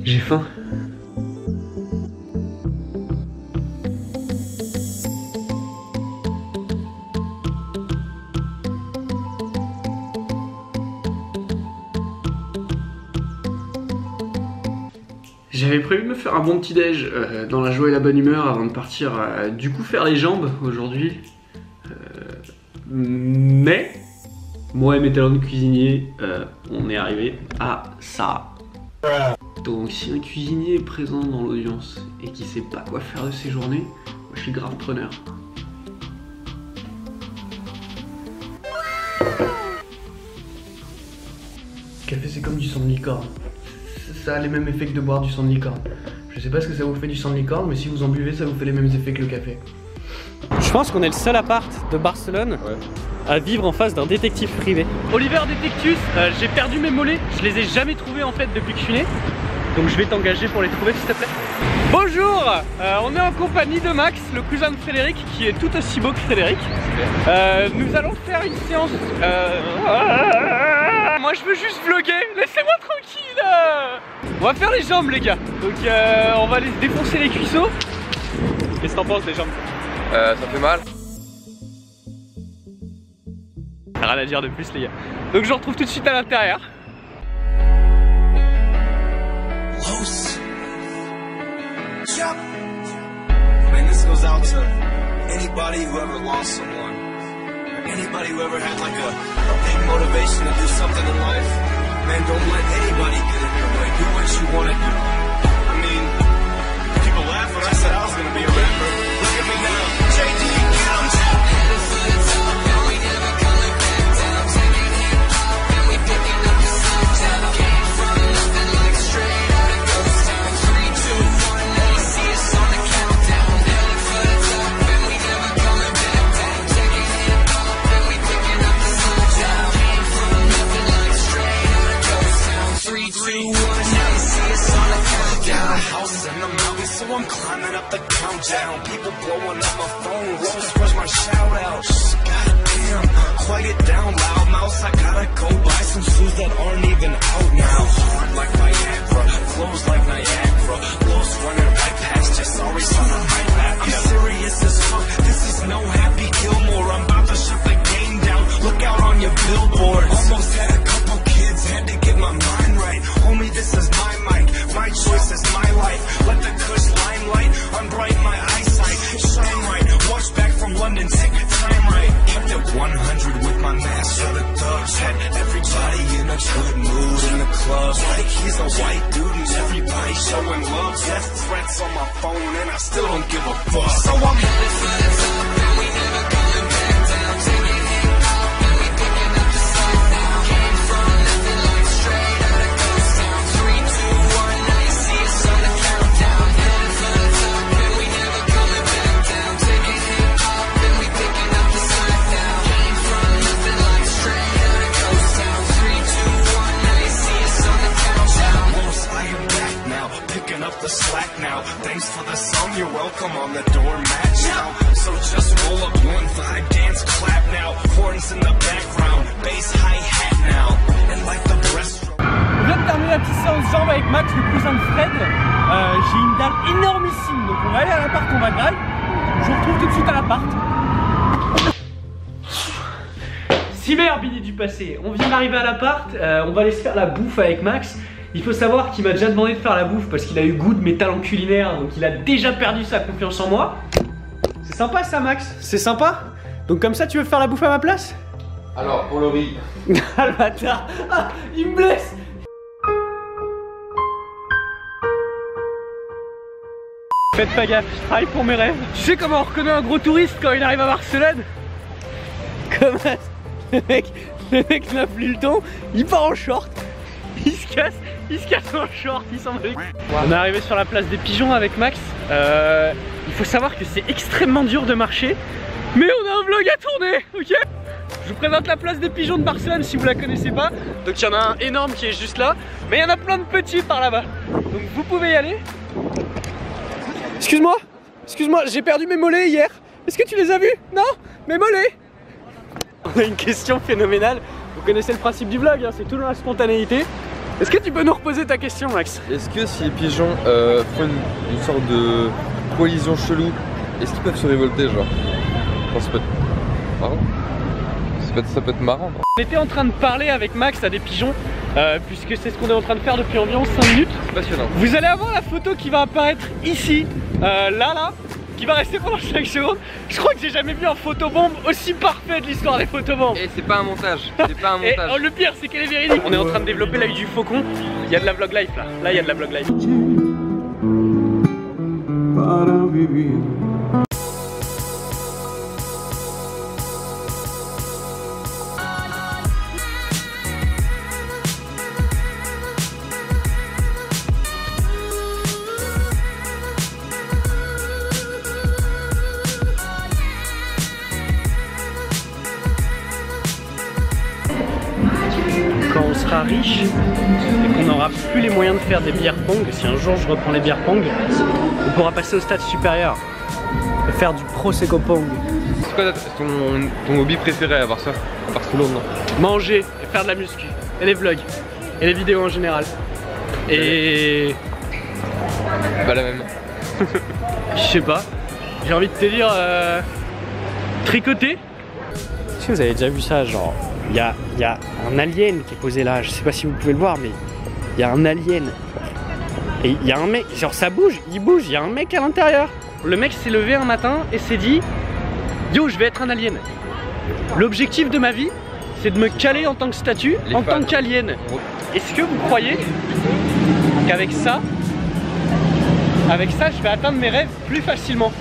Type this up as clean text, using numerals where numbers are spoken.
J'ai faim. J'avais prévu de me faire un bon petit déj dans la joie et la bonne humeur avant de partir du coup faire les jambes aujourd'hui. Mais moi et mes talents de cuisinier, on est arrivé à ça. Donc si un cuisinier est présent dans l'audience et qui sait pas quoi faire de ses journées, moi je suis grave preneur. Le café c'est comme du sang de licorne. Ça a les mêmes effets que de boire du sang de licorne. Je sais pas ce que ça vous fait du sang de licorne, mais si vous en buvez ça vous fait les mêmes effets que le café. Je pense qu'on est le seul appart de Barcelone à vivre en face d'un détective privé. Oliver Detectus, j'ai perdu mes mollets, je les ai jamais trouvés en fait depuis que je suis né. Donc je vais t'engager pour les trouver s'il te plaît. Bonjour, on est en compagnie de Max, le cousin de Frédéric, qui est tout aussi beau que Frédéric. Nous allons faire une séance... Moi je veux juste vlogger, laissez-moi tranquille. On va faire les jambes les gars. Donc on va les défoncer les cuisseaux. Qu'est-ce que t'en penses des jambes? Ça fait mal. Rien à dire de plus les gars. Donc je vous retrouve tout de suite à l'intérieur. Man, this goes out to anybody who ever lost someone, or anybody who ever had like a big motivation to do something in life. Man, don't let anybody get in your way. Do what you want to do. I mean, people laugh when I said I was going to be a rapper. Look at me now. JD, get 'em down. So I'm climbing up the countdown. People blowing up my phone. Rose, where's my shout out? Goddamn, quiet it down, loud mouse. I gotta go buy some shoes that aren't even out now. Hard like Viagra, flows like Niagara. Blows running right past you. Sorry, son, I'm right back. I'm serious as fuck. This is no Happy Gilmore. I'm about to shut the game down. Look out on your billboards. Almost had a couple kids, had to get my mind right. Homie, this is my mic. My choice is my life. Let the kush limelight unbright my eyesight. Shine right, watch back from London, take time right. Kept it 100 with my master, the thugs. Had everybody in a good mood in the club. Like he's a white dude and everybody showing love. Death threats on my phone and I still don't give a fuck. So I'm headed for the top and we never coming back down. Taking hip hop and we picking up the slack now. Came from nothing like straight out of Ghost Town. 3, 2, 1, now you see us on the countdown. Headed for the top and we never coming back down. Taking hip hop and we picking up the slack now. Came from nothing like straight out of Ghost Town. 3, 2, 1, now you see us on the countdown. Almost I am back now, picking up the slack now. Thanks for the song, you're welcome on the doormat now. So just roll up 1-5, dance, clap now. Horns in the background, bass hi-hat now. And like the breaststroke. On vient de terminer la petite séance jambes avec Max, le cousin de Fred. J'ai une dalle énormissime, donc on va aller à l'appart, on va drive. Je vous retrouve tout de suite à l'appart. Cyber Billy du passé, on vient d'arriver à l'appart, on va aller se faire la bouffe avec Max. Il faut savoir qu'il m'a déjà demandé de faire la bouffe parce qu'il a eu goût de mes talents culinaires, donc il a déjà perdu sa confiance en moi. C'est sympa ça Max, c'est sympa. Donc comme ça tu veux faire la bouffe à ma place? Alors, pour le riz. Ah le bâtard, ah, il me blesse. Faites pas gaffe, je travaille pour mes rêves. Tu sais comment on reconnaît un gros touriste quand il arrive à Barcelone? Comment le mec n'a plus le temps, il part en short. Il se casse en short, il s'en va. On est arrivé sur la place des pigeons avec Max. Il faut savoir que c'est extrêmement dur de marcher, mais on a un vlog à tourner, ok? Je vous présente la place des pigeons de Barcelone si vous la connaissez pas. Donc il y en a un énorme qui est juste là, mais il y en a plein de petits par là-bas. Donc vous pouvez y aller. Excuse-moi, j'ai perdu mes mollets hier. Est-ce que tu les as vus? Non? Mes mollets. On a une question phénoménale. Vous connaissez le principe du vlog, hein, c'est tout dans la spontanéité. Est-ce que tu peux nous reposer ta question, Max? Est-ce que si les pigeons font une sorte de collision chelou, est-ce qu'ils peuvent se révolter, genre? Enfin, ça peut être marrant. Ça peut être marrant. On était en train de parler avec Max à des pigeons, puisque c'est ce qu'on est en train de faire depuis environ 5 minutes. C'est passionnant. Vous allez avoir la photo qui va apparaître ici, là, qui va rester pendant 5 secondes. Je crois que j'ai jamais vu un photobombe aussi parfait de l'histoire des photobombes. Et c'est pas un montage, c'est pas un Et montage. le pire, c'est qu'elle est véridique. On est en train de développer l'œil du faucon. Il y a de la vlog life là. Là, il y a de la vlog life. Quand on sera riche et qu'on n'aura plus les moyens de faire des bières pong, si un jour je reprends les bières pong, on pourra passer au stade supérieur et faire du prosecco pong. C'est quoi ton hobby préféré à part ça? À part Toulon, non? Manger et faire de la muscu, et les vlogs, et les vidéos en général. Et... Pas la même. je sais pas, j'ai envie de te dire... tricoter. Est-ce que vous avez déjà vu ça, genre... Il y a un alien qui est posé là, je sais pas si vous pouvez le voir, mais il y a un alien. Et il y a un mec, genre ça bouge, il bouge, il y a un mec à l'intérieur. Le mec s'est levé un matin et s'est dit, yo, je vais être un alien. L'objectif de ma vie, c'est de me caler en tant que statue, en tant qu'alien. Est-ce que vous croyez qu'avec ça, je vais atteindre mes rêves plus facilement?